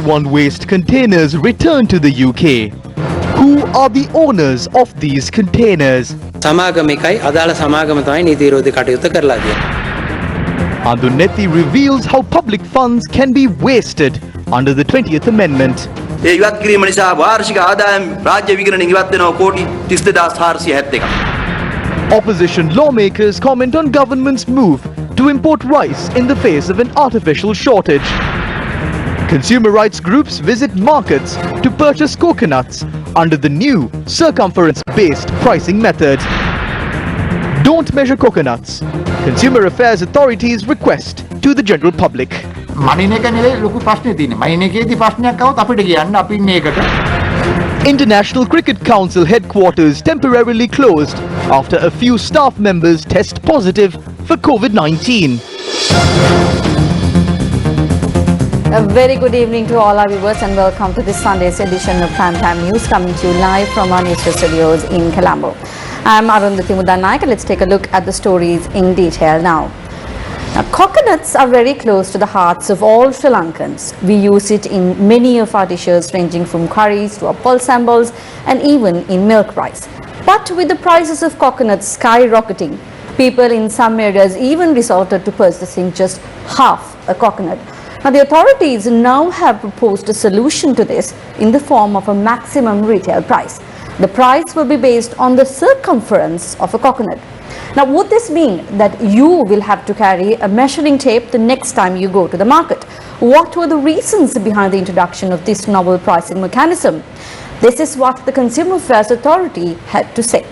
21 waste containers returned to the UK. Who are the owners of these containers? Andunethi reveals how public funds can be wasted under the 20th Amendment. Opposition lawmakers comment on government's move to import rice in the face of an artificial shortage. Consumer rights groups visit markets to purchase coconuts under the new circumference-based pricing method. Don't measure coconuts. Consumer Affairs authorities request to the general public. International Cricket Council headquarters temporarily closed after a few staff members test positive for COVID-19. A very good evening to all our viewers and welcome to this Sunday's edition of Primetime News, coming to you live from our Newsfirst studios in Colombo. I'm Arundhati Mudannaik. Let's take a look at the stories in detail now. Now, coconuts are very close to the hearts of all Sri Lankans. We use it in many of our dishes, ranging from curries to our pulsambals and even in milk rice. But with the prices of coconuts skyrocketing, people in some areas even resorted to purchasing just half a coconut. Now, the authorities now have proposed a solution to this in the form of a maximum retail price. The price will be based on the circumference of a coconut. Now, would this mean that you will have to carry a measuring tape the next time you go to the market? What were the reasons behind the introduction of this novel pricing mechanism? This is what the Consumer Affairs Authority had to say.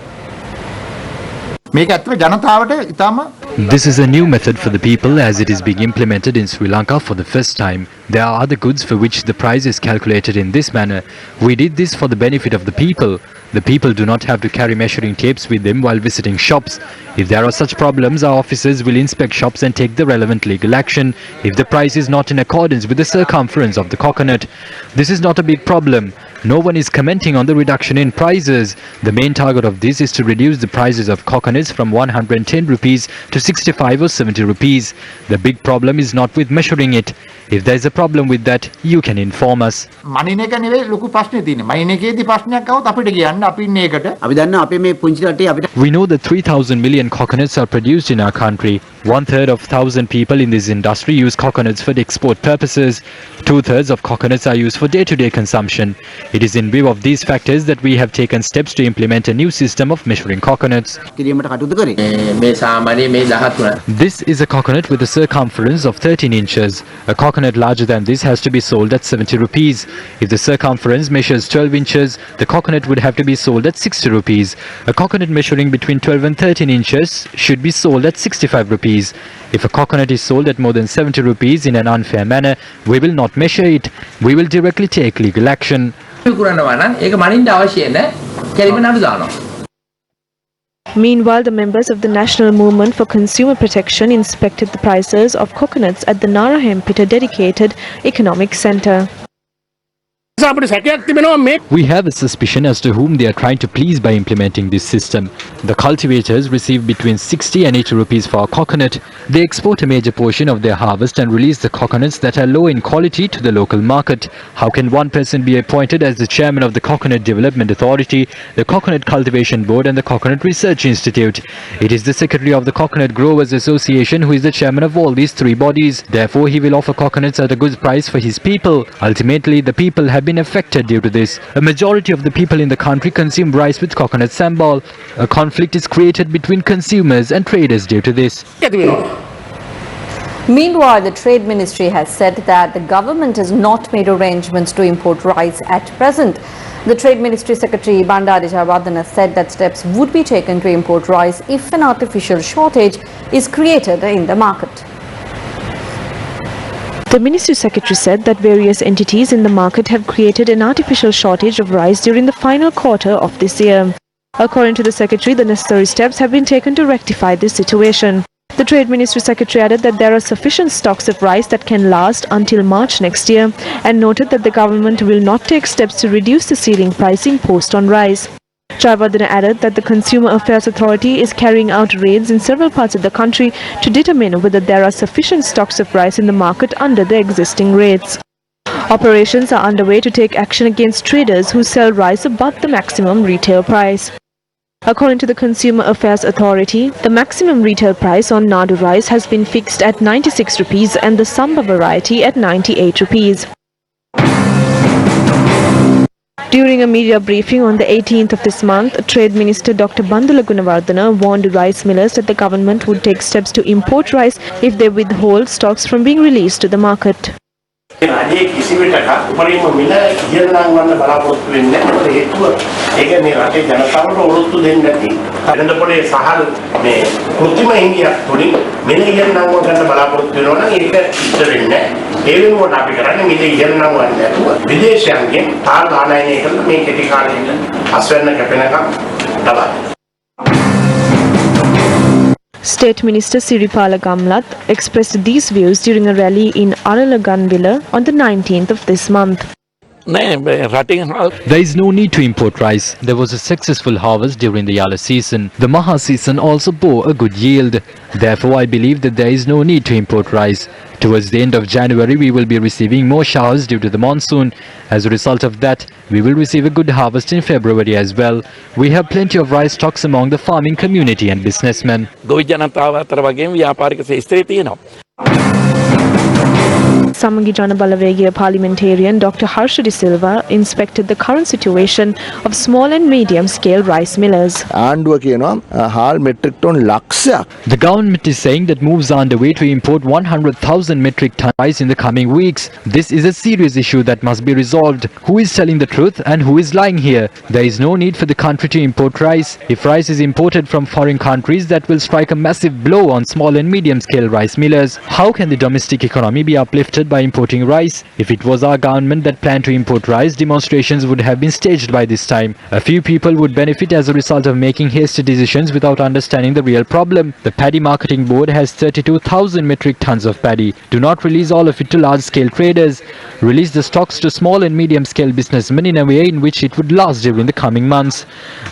This is a new method for the people as it is being implemented in Sri Lanka for the first time. There are other goods for which the price is calculated in this manner. We did this for the benefit of the people. The people do not have to carry measuring tapes with them while visiting shops. If there are such problems, our officers will inspect shops and take the relevant legal action if the price is not in accordance with the circumference of the coconut. This is not a big problem. No one is commenting on the reduction in prices. The main target of this is to reduce the prices of coconuts from 110 rupees to 65 or 70 rupees. The big problem is not with measuring it. If there is a problem with that, you can inform us. We know that 3,000 million coconuts are produced in our country. 1/3 of 1,000 people in this industry use coconuts for export purposes. 2/3 of coconuts are used for day-to-day consumption. It is in view of these factors that we have taken steps to implement a new system of measuring coconuts. This is a coconut with a circumference of 13 inches. A coconut larger than this has to be sold at 70 rupees. If the circumference measures 12 inches, the coconut would have to be sold at 60 rupees. A coconut measuring between 12 and 13 inches should be sold at 65 rupees. If a coconut is sold at more than 70 rupees in an unfair manner, we will not measure it. We will directly take legal action. Meanwhile, the members of the National Movement for Consumer Protection inspected the prices of coconuts at the Narahempita dedicated economic centre. We have a suspicion as to whom they are trying to please by implementing this system. The cultivators receive between 60 and 80 rupees for a coconut. They export a major portion of their harvest and release the coconuts that are low in quality to the local market. How can one person be appointed as the chairman of the Coconut Development Authority, the Coconut Cultivation Board and the Coconut Research Institute? It is the secretary of the Coconut Growers Association who is the chairman of all these three bodies. Therefore, he will offer coconuts at a good price for his people. Ultimately, the people have been affected due to this. A majority of the people in the country consume rice with coconut sambal. A conflict is created between consumers and traders due to this. Meanwhile, the Trade Ministry has said that the government has not made arrangements to import rice at present. The Trade Ministry Secretary Bandari Jayawardena said that steps would be taken to import rice if an artificial shortage is created in the market. The Ministry Secretary said that various entities in the market have created an artificial shortage of rice during the final quarter of this year. According to the Secretary, the necessary steps have been taken to rectify this situation. The Trade Ministry Secretary added that there are sufficient stocks of rice that can last until March next year and noted that the government will not take steps to reduce the ceiling price imposed on rice. Jayawardena added that the Consumer Affairs Authority is carrying out raids in several parts of the country to determine whether there are sufficient stocks of rice in the market under the existing rates. Operations are underway to take action against traders who sell rice above the maximum retail price. According to the Consumer Affairs Authority, the maximum retail price on Nadu rice has been fixed at 96 rupees and the Samba variety at 98 rupees. During a media briefing on the 18th of this month, Trade Minister Dr. Bandula Gunawardena warned rice millers that the government would take steps to import rice if they withhold stocks from being released to the market. රජයේ කිසි විටක උපරිම මිල ඉහළ නංවන්න බලාපොරොත්තු වෙන්නේ නැහැ. මොකද හේතුව ඒක මේ රටේ ජනතාවට ඔරොත්තු දෙන්නේ නැති. වෙළඳපොලේ සහල් මේ කෘත්‍රිම හිඟියක් තුලින් මිල ඉහළ නංව ගන්න බලාපොරොත්තු වෙනවා නම් ඒක ඉෂ්ට වෙන්නේ නැහැ. ඒ වෙනුවට අපි කරන්නේ මිල ඉහළ නංවන්නේ නැතුව විදේශයන්ගෙන් තාල් ආනයනය කරලා මේ කෙටි කාලෙකින් අස්වැන්න කැපෙනකම් තබා. State Minister Siripala Gamlat expressed these views during a rally in Aralaganvilla on the 19th of this month. There is no need to import rice. There was a successful harvest during the Yala season. The Maha season also bore a good yield. Therefore, I believe that there is no need to import rice. Towards the end of January, we will be receiving more showers due to the monsoon. As a result of that, we will receive a good harvest in February as well. We have plenty of rice stocks among the farming community and businessmen. Samangi Jana Balavegia parliamentarian Dr. Harsha De Silva inspected the current situation of small and medium scale rice millers. The government is saying that moves are underway to import 100,000 metric ton rice in the coming weeks. This is a serious issue that must be resolved. Who is telling the truth and who is lying here? There is no need for the country to import rice. If rice is imported from foreign countries, that will strike a massive blow on small and medium scale rice millers. How can the domestic economy be uplifted by importing rice? If it was our government that planned to import rice, demonstrations would have been staged by this time. A few people would benefit as a result of making hasty decisions without understanding the real problem. The Paddy Marketing Board has 32,000 metric tons of paddy. Do not release all of it to large-scale traders. Release the stocks to small and medium-scale businessmen in a way in which it would last during the coming months.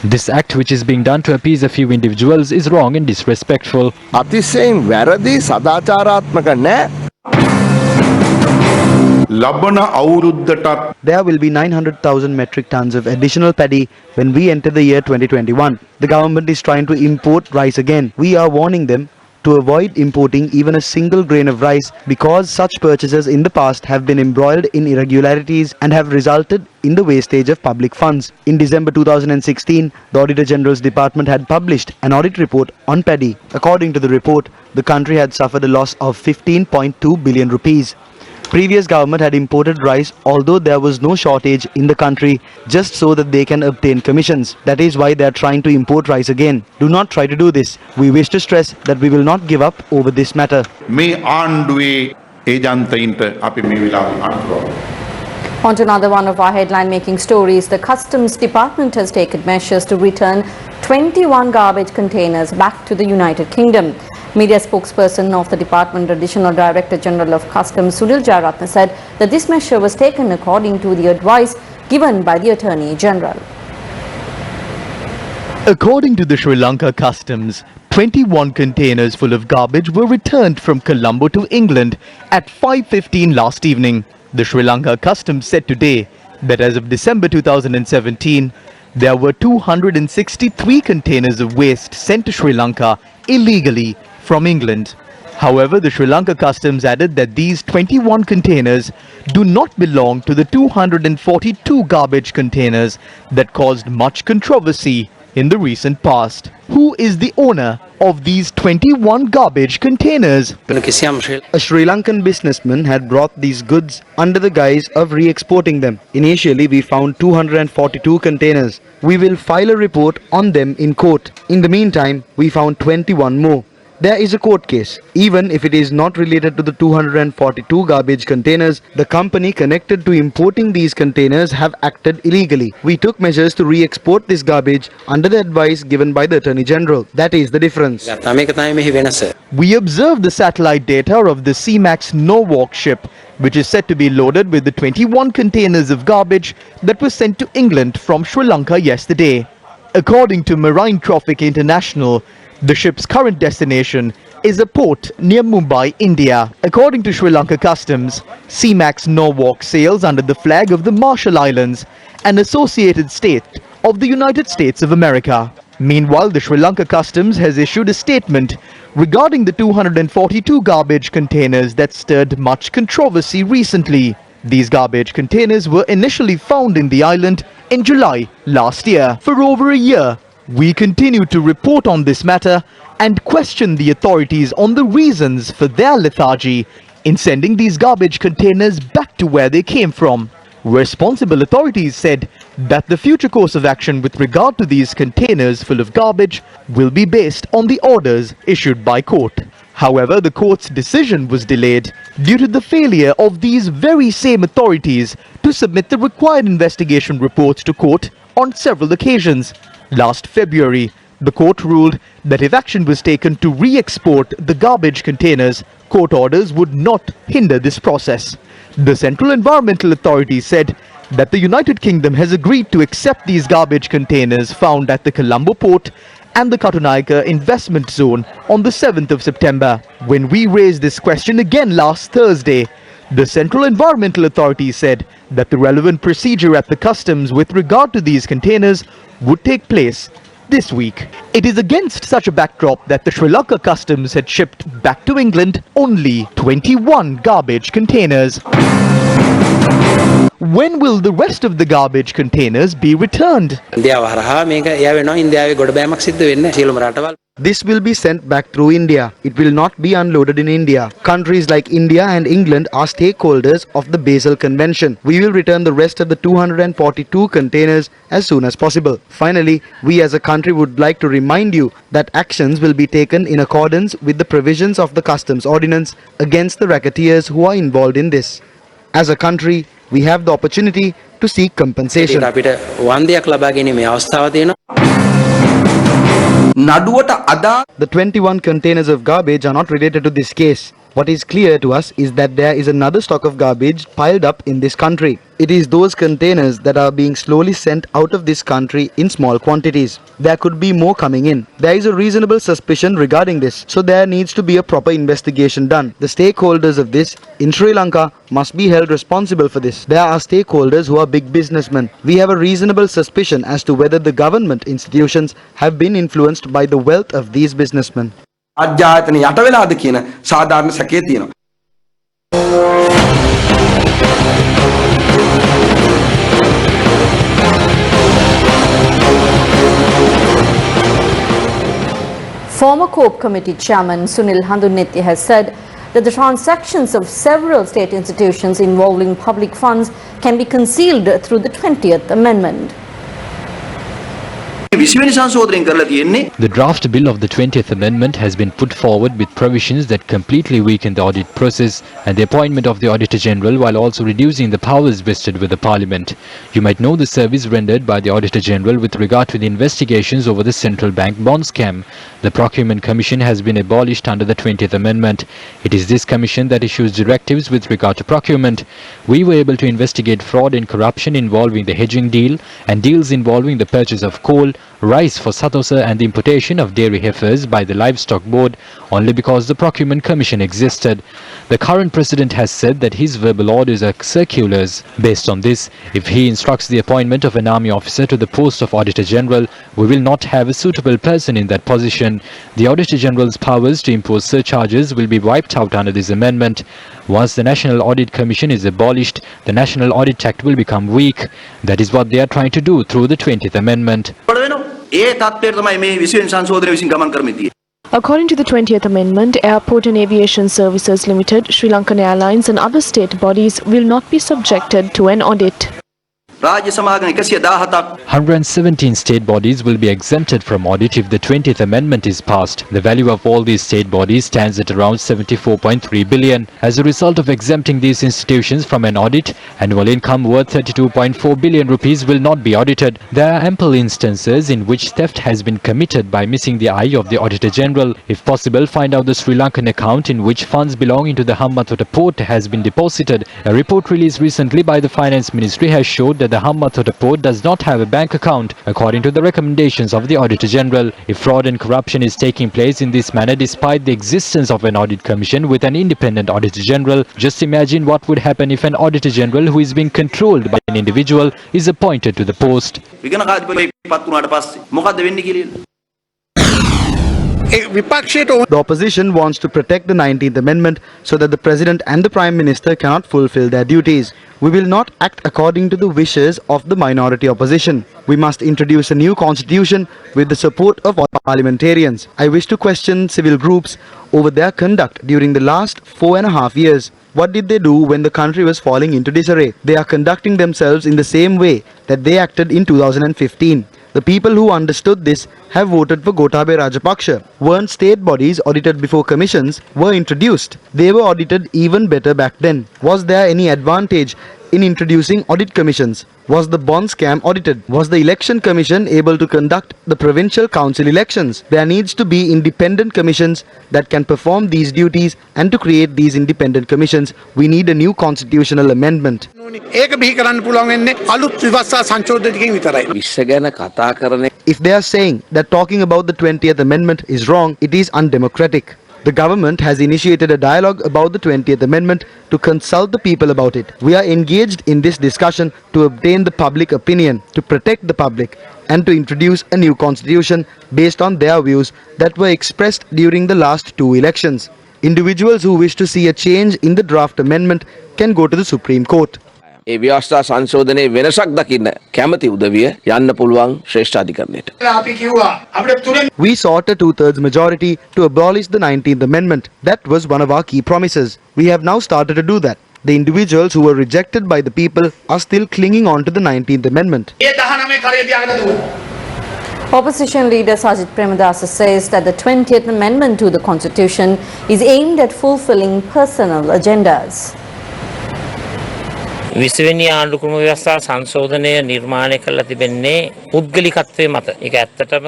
This act, which is being done to appease a few individuals, is wrong and disrespectful. අතිශයින් වැරදි සදාචාරාත්මක නැහැ. There will be 900,000 metric tons of additional paddy when we enter the year 2021. The government is trying to import rice again. We are warning them to avoid importing even a single grain of rice because such purchases in the past have been embroiled in irregularities and have resulted in the wastage of public funds. In December 2016, the Auditor General's Department had published an audit report on paddy. According to the report, the country had suffered a loss of 15.2 billion rupees. Previous government had imported rice although there was no shortage in the country just so that they can obtain commissions. That is why they are trying to import rice again. Do not try to do this. We wish to stress that we will not give up over this matter. On to another one of our headline-making stories. The Customs Department has taken measures to return 21 garbage containers back to the United Kingdom. Media spokesperson of the department, Additional Director General of Customs, Sunil Jayaratne, said that this measure was taken according to the advice given by the Attorney General. According to the Sri Lanka Customs, 21 containers full of garbage were returned from Colombo to England at 5:15 last evening. The Sri Lanka Customs said today that as of December 2017, there were 263 containers of waste sent to Sri Lanka illegally from England. However, the Sri Lanka Customs added that these 21 containers do not belong to the 242 garbage containers that caused much controversy in the recent past. Who is the owner of these 21 garbage containers? A Sri Lankan businessman had brought these goods under the guise of re-exporting them. Initially, we found 242 containers. We will file a report on them in court. In the meantime, we found 21 more. There is a court case. Even if it is not related to the 242 garbage containers, the company connected to importing these containers have acted illegally. We took measures to re-export this garbage under the advice given by the Attorney General. That is the difference. We observed the satellite data of the C-Max Norwalk ship, which is said to be loaded with the 21 containers of garbage that were sent to England from Sri Lanka yesterday. According to Marine Traffic International, the ship's current destination is a port near Mumbai, India. According to Sri Lanka Customs, CMAX Norwalk sails under the flag of the Marshall Islands, an associated state of the United States of America. Meanwhile, the Sri Lanka Customs has issued a statement regarding the 242 garbage containers that stirred much controversy recently. These garbage containers were initially found in the island in July last year. For over a year, we continue to report on this matter and question the authorities on the reasons for their lethargy in sending these garbage containers back to where they came from. Responsible authorities said that the future course of action with regard to these containers full of garbage will be based on the orders issued by court. However, the court's decision was delayed due to the failure of these very same authorities to submit the required investigation reports to court on several occasions. Last February, the court ruled that if action was taken to re-export the garbage containers, court orders would not hinder this process. The Central Environmental Authority said that the United Kingdom has agreed to accept these garbage containers found at the Colombo port and the Katunayaka investment zone on the 7th of September. When we raised this question again last Thursday, the Central Environmental Authority said that the relevant procedure at the customs with regard to these containers would take place this week. It is against such a backdrop that the Sri Lanka Customs had shipped back to England only 21 garbage containers. When will the rest of the garbage containers be returned? This will be sent back through India. It will not be unloaded in India. Countries like India and England are stakeholders of the Basel Convention. We will return the rest of the 242 containers as soon as possible. Finally, we as a country would like to remind you that actions will be taken in accordance with the provisions of the Customs Ordinance against the racketeers who are involved in this. As a country, we have the opportunity to seek compensation. The 21 containers of garbage are not related to this case. What is clear to us is that there is another stock of garbage piled up in this country. It is those containers that are being slowly sent out of this country in small quantities. There could be more coming in. There is a reasonable suspicion regarding this, so there needs to be a proper investigation done. The stakeholders of this in Sri Lanka must be held responsible for this. There are stakeholders who are big businessmen. We have a reasonable suspicion as to whether the government institutions have been influenced by the wealth of these businessmen. අජ්ජායතන යට වෙලාද කියන සාධාරණ සැකය තියෙනවා. Former COPE Committee Chairman Sunil Handunnetti has said that the transactions of several state institutions involving public funds can be concealed through the 20th Amendment. The draft bill of the 20th Amendment has been put forward with provisions that completely weaken the audit process and the appointment of the Auditor General while also reducing the powers vested with the Parliament. You might know the service rendered by the Auditor General with regard to the investigations over the central bank bond scam. The Procurement Commission has been abolished under the 20th Amendment. It is this commission that issues directives with regard to procurement. We were able to investigate fraud and corruption involving the hedging deal and deals involving the purchase of coal, rice for Satosa and the importation of dairy heifers by the Livestock Board only because the Procurement Commission existed. The current president has said that his verbal orders are circulars. Based on this, if he instructs the appointment of an army officer to the post of Auditor General, we will not have a suitable person in that position. The Auditor General's powers to impose surcharges will be wiped out under this amendment. Once the National Audit Commission is abolished, the National Audit Act will become weak. That is what they are trying to do through the 20th Amendment. According to the 20th Amendment, Airport and Aviation Services Limited, Sri Lankan Airlines and other state bodies will not be subjected to an audit. 117 state bodies will be exempted from audit if the 20th Amendment is passed. The value of all these state bodies stands at around 74.3 billion. As a result of exempting these institutions from an audit, annual income worth 32.4 billion rupees will not be audited. There are ample instances in which theft has been committed by missing the eye of the Auditor General. If possible, find out the Sri Lankan account in which funds belonging to the Hambantota port has been deposited. A report released recently by the Finance Ministry has showed that the Hambantota port does not have a bank account, according to the recommendations of the Auditor General. If fraud and corruption is taking place in this manner despite the existence of an audit commission with an independent Auditor General, just imagine what would happen if an Auditor General who is being controlled by an individual is appointed to the post. The opposition wants to protect the 19th Amendment so that the President and the Prime Minister cannot fulfill their duties. We will not act according to the wishes of the minority opposition. We must introduce a new constitution with the support of all parliamentarians. I wish to question civil groups over their conduct during the last 4.5 years. What did they do when the country was falling into disarray? They are conducting themselves in the same way that they acted in 2015. The people who understood this have voted for Gotabaya Rajapaksa. Weren't state bodies audited before commissions were introduced? They were audited even better back then. Was there any advantage in introducing audit commissions? Was the bond scam audited? Was the election commission able to conduct the provincial council elections? There needs to be independent commissions that can perform these duties, and to create these independent commissions, we need a new constitutional amendment. If they are saying that talking about the 20th Amendment is wrong, it is undemocratic. The government has initiated a dialogue about the 20th Amendment to consult the people about it. We are engaged in this discussion to obtain the public opinion, to protect the public, and to introduce a new constitution based on their views that were expressed during the last 2 elections. Individuals who wish to see a change in the draft amendment can go to the Supreme Court. ඒ ව්‍යවස්ථා සංශෝධනයේ වෙනසක් දකින්න කැමති උදවිය යන්න පුළුවන් ශ්‍රේෂ්ඨ අධිකරණයට. We sought a 2/3 majority to abolish the 19th Amendment. That was one of our key promises. We have now started to do that. The individuals who were rejected by the people are still clinging on to the 19th Amendment. Opposition leader Sajid Premadasa says that the 20th Amendment to the Constitution is aimed at fulfilling personal agendas. 20වෙනි ආණ්ඩුක්‍රම ව්‍යවස්ථා සංශෝධනය නිර්මාණය කරලා තිබෙන්නේ පුද්ගලිකත්වයේ මත. ඒක ඇත්තටම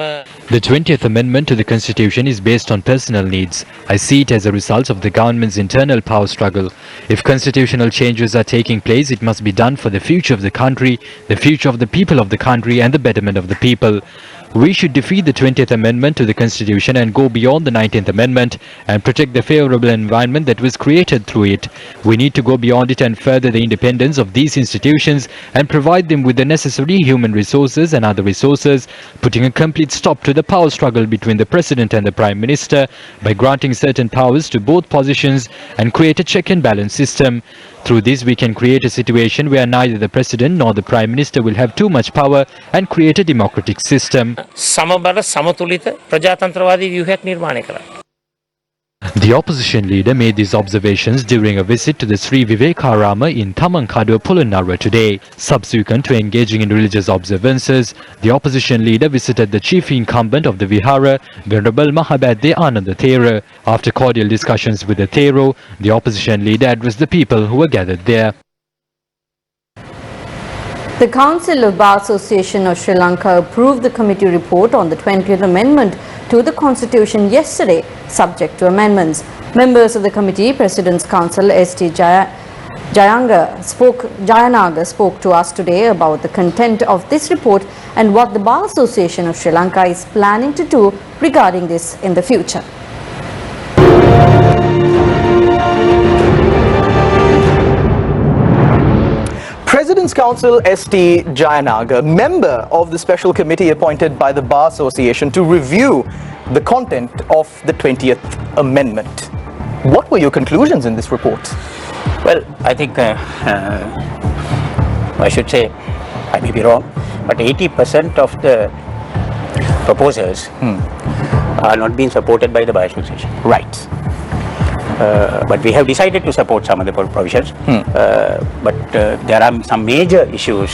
The 20th Amendment to the Constitution is based on personal needs. I see it as a result of the government's internal power struggle. If constitutional changes are taking place, it must be done for the future of the country, the future of the people of the country, and the betterment of the people. We should defeat the 20th Amendment to the Constitution and go beyond the 19th Amendment and protect the favorable environment that was created through it. We need to go beyond it and further the independence of these institutions and provide them with the necessary human resources and other resources, putting a complete stop to the power struggle between the President and the Prime Minister by granting certain powers to both positions and create a check and balance system. Through this, we can create a situation where neither the President nor the Prime Minister will have too much power and create a democratic system. සමබර සමතුලිත ප්‍රජාතන්ත්‍රවාදී ව්‍යුහයක් නිර්මාණය කරන්න. The opposition leader made these observations during a visit to the Sri Vivekarama in Tamankadwa, Polonnaruwa today. Subsequent to engaging in religious observances, the opposition leader visited the chief incumbent of the Vihara, Venerable Mahabhadde Ananda Thera. After cordial discussions with the Thero, the opposition leader addressed the people who were gathered there. The Council of Bar Association of Sri Lanka approved the committee report on the 20th Amendment to the Constitution yesterday, subject to amendments. Members of the committee, President's Counsel S.T. Jayanaga spoke to us today about the content of this report and what the Bar Association of Sri Lanka is planning to do regarding this in the future. President's Counsel S.T. Jayanaga, member of the special committee appointed by the Bar Association to review the content of the 20th Amendment. What were your conclusions in this report? Well, I think I should say, I may be wrong, but 80% of the proposals are not being supported by the Bar Association. Right. But we have decided to support some of the provisions. But there are some major issues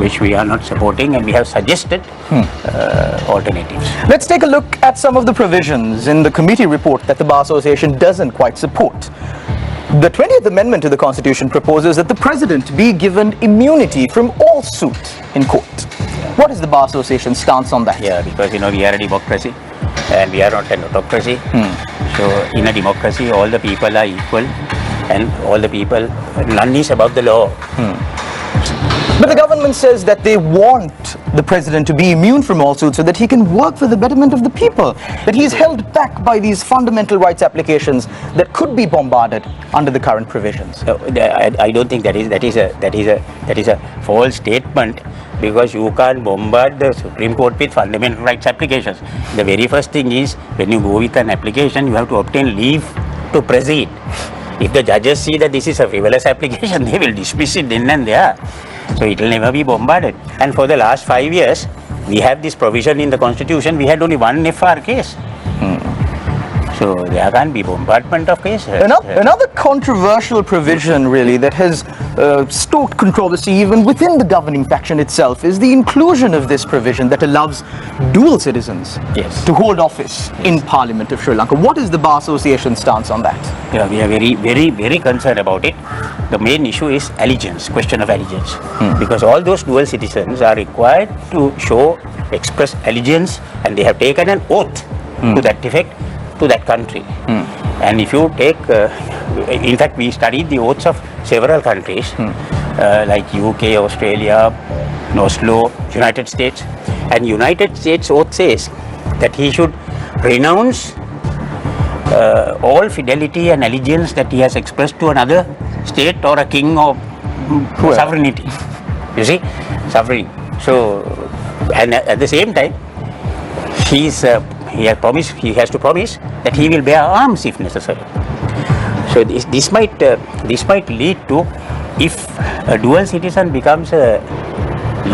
which we are not supporting, and we have suggested alternatives. Let's take a look at some of the provisions in the committee report that the Bar Association doesn't quite support. The 20th Amendment to the Constitution proposes that the President be given immunity from all suit in court. What is the Bar Association's stance on that? Yeah, because we are a democracy and we are not an autocracy. So in a democracy, all the people are equal and all the people, none is above the law. But the government says that they want the president to be immune from all suits so that he can work for the betterment of the people, that he's held back by these fundamental rights applications that could be bombarded under the current provisions. I don't think that is a false statement, because you can't bombard the Supreme Court with fundamental rights applications. The very first thing is, when you go with an application, you have to obtain leave to proceed. If the judges see that this is a frivolous application, they will dismiss it then and there. So it will never be bombarded. And for the last 5 years, we have this provision in the Constitution. We had only one FR case. So there can't be bombardment of cases. Another controversial provision really that has stoked controversy even within the governing faction itself is the inclusion of this provision that allows dual citizens to hold office in Parliament of Sri Lanka. What is the Bar Association's stance on that? Yeah, we are very concerned about it. The main issue is allegiance, question of allegiance. Because all those dual citizens are required to express allegiance, and they have taken an oath to that effect, to that country. And if you take, in fact we studied the oaths of several countries, like UK, Australia, Oslo, United States, and United States oath says that he should renounce all fidelity and allegiance that he has expressed to another state or a king or sovereignty. You see, sovereignty. So, and at the same time, he has to promise that he will bear arms if necessary. So this might lead to, if a dual citizen becomes a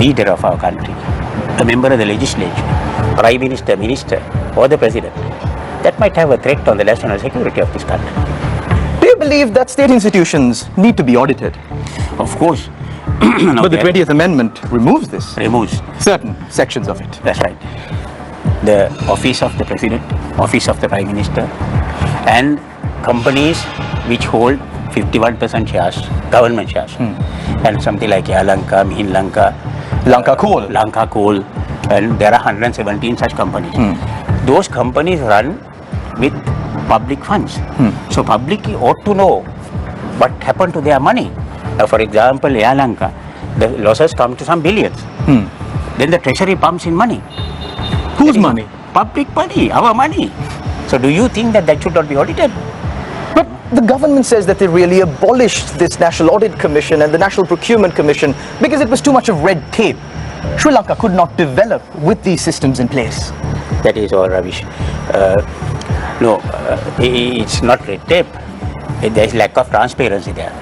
leader of our country, a member of the legislature, prime minister, minister, or the president, that might have a threat on the national security of this country. Do you believe that state institutions need to be audited? Of course. But the 20th Amendment removes this. Removes certain sections of it. That's right. The office of the president, office of the prime minister, and companies which hold 51% shares, government shares, and something like Lanka, Lanka Coal, and there are 117 such companies. Those companies run with public funds. So public ought to know what happened to their money. For example, Lanka, the losses come to some billions. Then the treasury pumps in money. Whose money? Public money, our money. So do you think that should not be audited? But the government says that they really abolished this National Audit Commission and the National Procurement Commission because it was too much of red tape. Sri Lanka could not develop with these systems in place. That is all rubbish. No, it's not red tape. There is lack of transparency there.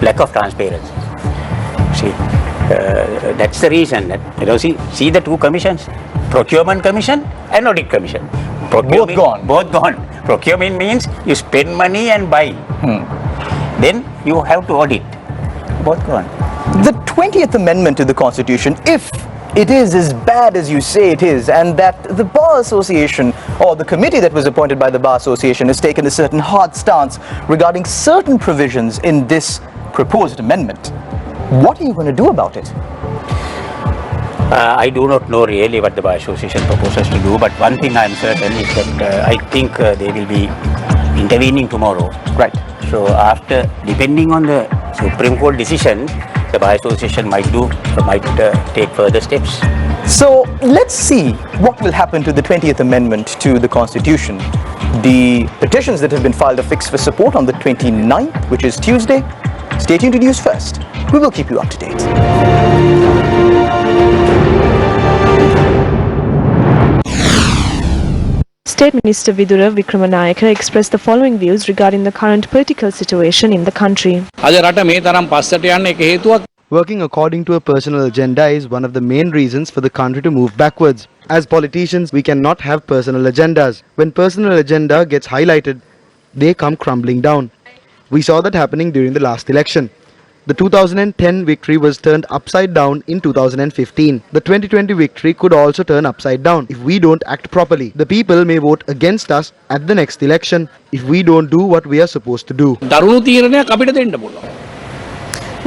Lack of transparency. See, that's the reason that, see the two commissions, Procurement Commission and Audit Commission. Both gone. Both gone. Procurement means you spend money and buy. Then you have to audit. Both gone. The 20th Amendment to the Constitution, if it is as bad as you say it is, and that the Bar Association or the committee that was appointed by the Bar Association has taken a certain hard stance regarding certain provisions in this proposed amendment, what are you going to do about it? I do not know really what the Bar Association proposes to do, but one thing I am certain is that I think they will be intervening tomorrow. Right. So after, depending on the Supreme Court decision, the Bar Association might take further steps. So let's see what will happen to the 20th Amendment to the Constitution. The petitions that have been filed are fixed for support on the 29th, which is Tuesday. Stay tuned to News First. We will keep you up to date. State Minister Vidura Wickramanayake expressed the following views regarding the current political situation in the country. Working according to a personal agenda is one of the main reasons for the country to move backwards. As politicians, we cannot have personal agendas. When personal agenda gets highlighted, they come crumbling down. We saw that happening during the last election. The 2010 victory was turned upside down in 2015. The 2020 victory could also turn upside down if we don't act properly. The people may vote against us at the next election if we don't do what we are supposed to do. Now,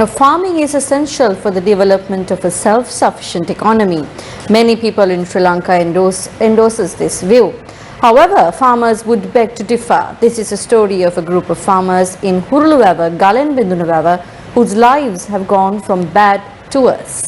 farming is essential for the development of a self-sufficient economy. Many people in Sri Lanka endorses this view. However, farmers would beg to differ. This is a story of a group of farmers in Huruluwava, Galen Bindunawava, whose lives have gone from bad to worse.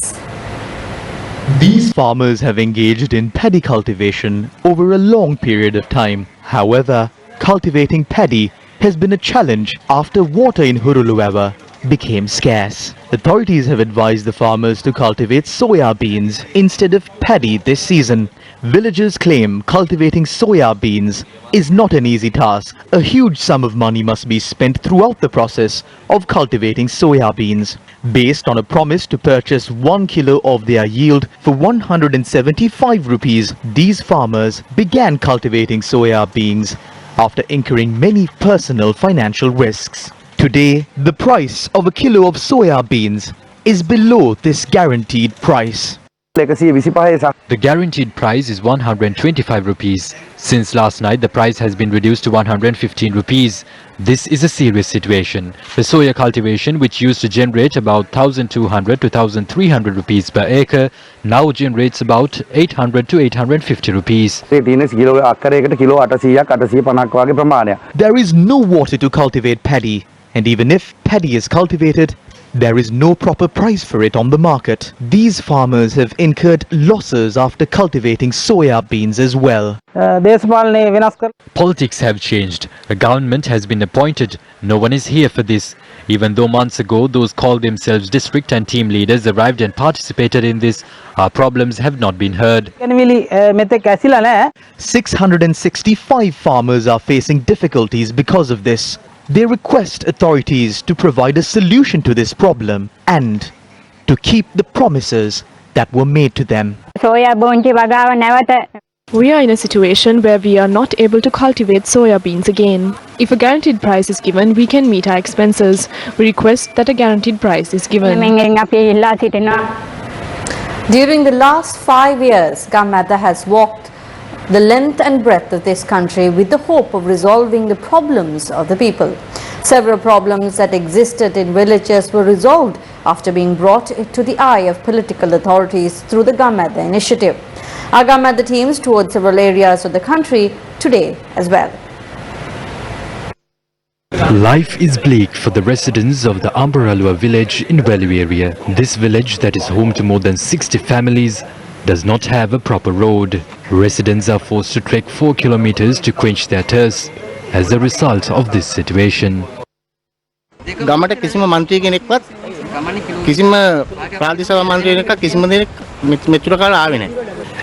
These farmers have engaged in paddy cultivation over a long period of time. However, cultivating paddy has been a challenge after water in Hurulueva became scarce. Authorities have advised the farmers to cultivate soya beans instead of paddy this season. Villagers claim cultivating soya beans is not an easy task. A huge sum of money must be spent throughout the process of cultivating soya beans. Based on a promise to purchase 1 kilo of their yield for 175 rupees, these farmers began cultivating soya beans after incurring many personal financial risks. Today, the price of a kilo of soya beans is below this guaranteed price. The guaranteed price is 125 rupees. Since last night, the price has been reduced to 115 rupees. This is a serious situation. The soya cultivation, which used to generate about 1,200 to 1,300 rupees per acre, now generates about 800 to 850 rupees. There is no water to cultivate paddy, and even if paddy is cultivated, there is no proper price for it on the market. These farmers have incurred losses after cultivating soya beans as well. Politics have changed. A government has been appointed. No one is here for this. Even though months ago those called themselves district and team leaders arrived and participated in this, our problems have not been heard. 665 farmers are facing difficulties because of this. They request authorities to provide a solution to this problem and to keep the promises that were made to them. We are in a situation where we are not able to cultivate soya beans again. If a guaranteed price is given, we can meet our expenses. We request that a guaranteed price is given. During the last 5 years, Gamatha has walked the length and breadth of this country with the hope of resolving the problems of the people. Several problems that existed in villages were resolved after being brought to the eye of political authorities through the Gamatha initiative. Our Gamatha teams toured several areas of the country today as well. Life is bleak for the residents of the Ambaralua village in Velu area. This village, that is home to more than 60 families, does not have a proper road. Residents are forced to trek 4 kilometers to quench their thirst as a result of this situation.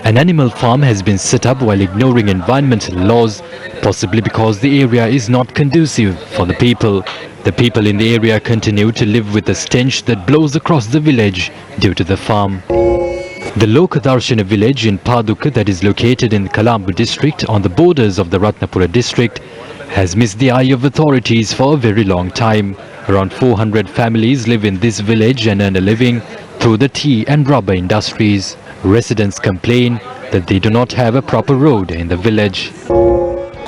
An animal farm has been set up while ignoring environmental laws, possibly because the area is not conducive for the people. The people in the area continue to live with the stench that blows across the village due to the farm. The Lokadarshana village in Paduka, that is located in Kalambu district on the borders of the Ratnapura district, has missed the eye of authorities for a very long time. Around 400 families live in this village and earn a living through the tea and rubber industries. Residents complain that they do not have a proper road in the village.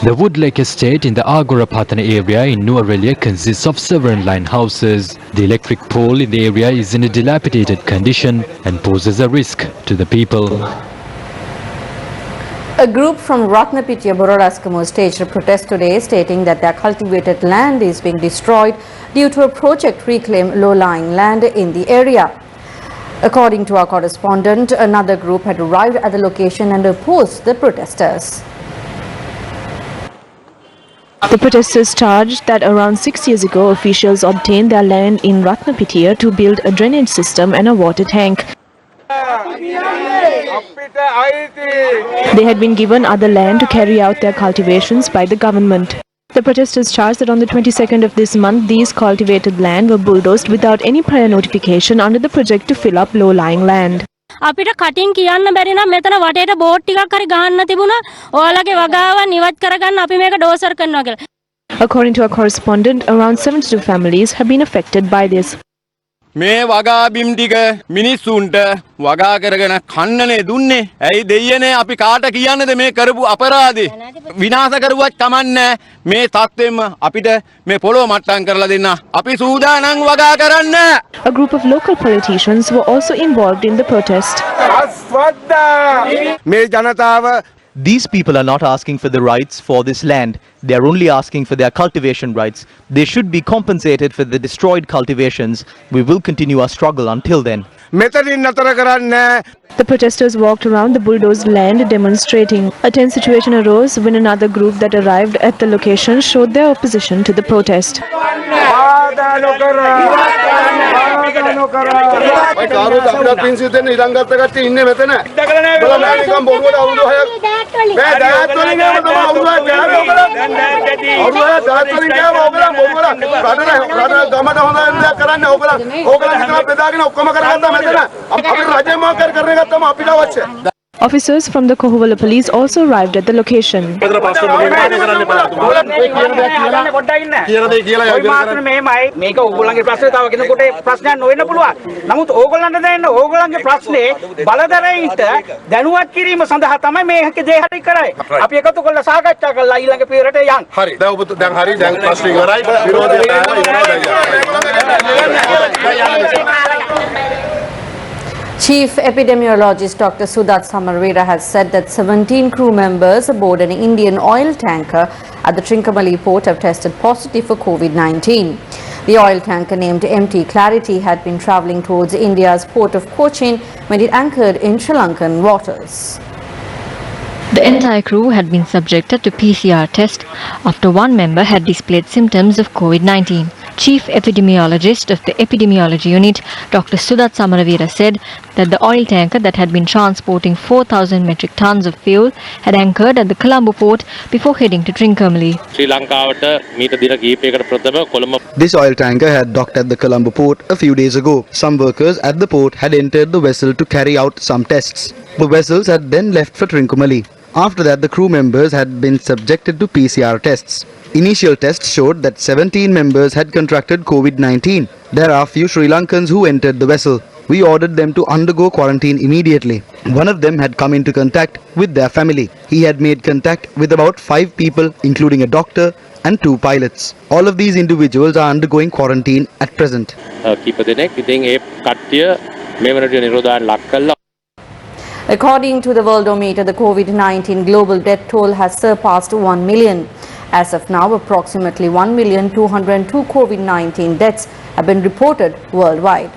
The Wood Lake estate in the Agorapatana area in Nuarelia consists of several line houses. The electric pole in the area is in a dilapidated condition and poses a risk to the people. A group from Ratnapitiya Boraraskamu staged a protest today stating that their cultivated land is being destroyed due to a project to reclaim low-lying land in the area. According to our correspondent, another group had arrived at the location and opposed the protesters. The protesters charged that around 6 years ago, officials obtained their land in Ratnapitiya to build a drainage system and a water tank. They had been given other land to carry out their cultivations by the government. The protesters charged that on the 22nd of this month, these cultivated land were bulldozed without any prior notification under the project to fill up low-lying land. අපිට කටින් කියන්න බැරි නම් මෙතන වටේට board ටිකක් හරි ගහන්න තිබුණා ඔයාලගේ වගාව නිවත් කරගන්න අපි මේක ඩෝසර් කරනවා කියලා. According to our correspondent, around 72 families have been affected by this. මේ වගා බිම් ටික මිනිස්සුන්ට වගා කරගෙන කන්නනේ දුන්නේ. ඇයි දෙයියනේ අපි කාට කියන්නද මේ කරපු අපරාධේ? විනාශ කරුවත් කමන්නේ. මේ තත්ත්වෙම අපිට මේ පොළොව මට්ටම් කරලා දෙන්න. අපි සූදානම් වගා කරන්න. A group of local politicians were also involved in the protest. මේ ජනතාව These people are not asking for the rights for this land. They are only asking for their cultivation rights. They should be compensated for the destroyed cultivations. We will continue our struggle until then. The protesters walked around the bulldozed land demonstrating. A tense situation arose when another group that arrived at the location showed their opposition to the protest. Officers from the Kohuwala police also arrived at the location. Chief epidemiologist Dr. Sudat Samarveera has said that 17 crew members aboard an Indian oil tanker at the Trincomalee port have tested positive for COVID-19. The oil tanker named MT Clarity had been travelling towards India's port of Cochin when it anchored in Sri Lankan waters. The entire crew had been subjected to PCR test after one member had displayed symptoms of COVID-19. Chief epidemiologist of the epidemiology unit, Dr. Sudat Samarveera, said that the oil tanker that had been transporting 4,000 metric tons of fuel had anchored at the Colombo port before heading to Trincomalee. This oil tanker had docked at the Colombo port a few days ago. Some workers at the port had entered the vessel to carry out some tests. The vessels had then left for Trincomalee. After that, the crew members had been subjected to PCR tests. Initial tests showed that 17 members had contracted COVID-19. There are few Sri Lankans who entered the vessel. We ordered them to undergo quarantine immediately. One of them had come into contact with their family. He had made contact with about 5 people, including a doctor and 2 pilots. All of these individuals are undergoing quarantine at present. According to the Worldometer, the COVID-19 global death toll has surpassed 1 million. As of now, approximately 1,202,000 COVID-19 deaths have been reported worldwide.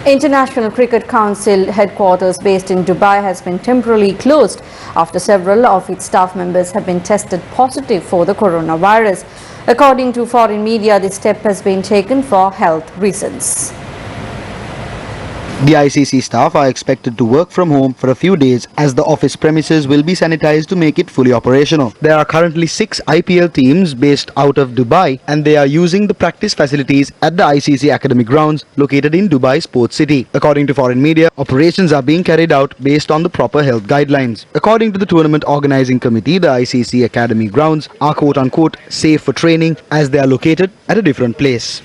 International Cricket Council headquarters based in Dubai has been temporarily closed after several of its staff members have been tested positive for the coronavirus. According to foreign media, this step has been taken for health reasons. The ICC staff are expected to work from home for a few days as the office premises will be sanitized to make it fully operational. There are currently 6 IPL teams based out of Dubai and they are using the practice facilities at the ICC Academy grounds located in Dubai Sports City. According to foreign media, operations are being carried out based on the proper health guidelines. According to the tournament organizing committee, the ICC Academy grounds are quote-unquote safe for training as they are located at a different place.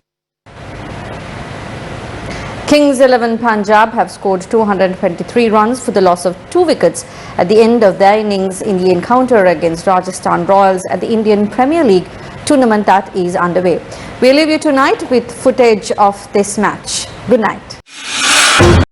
Kings 11 Punjab have scored 223 runs for the loss of 2 wickets at the end of their innings in the encounter against Rajasthan Royals at the Indian Premier League tournament that is underway. We'll leave you tonight with footage of this match. Good night.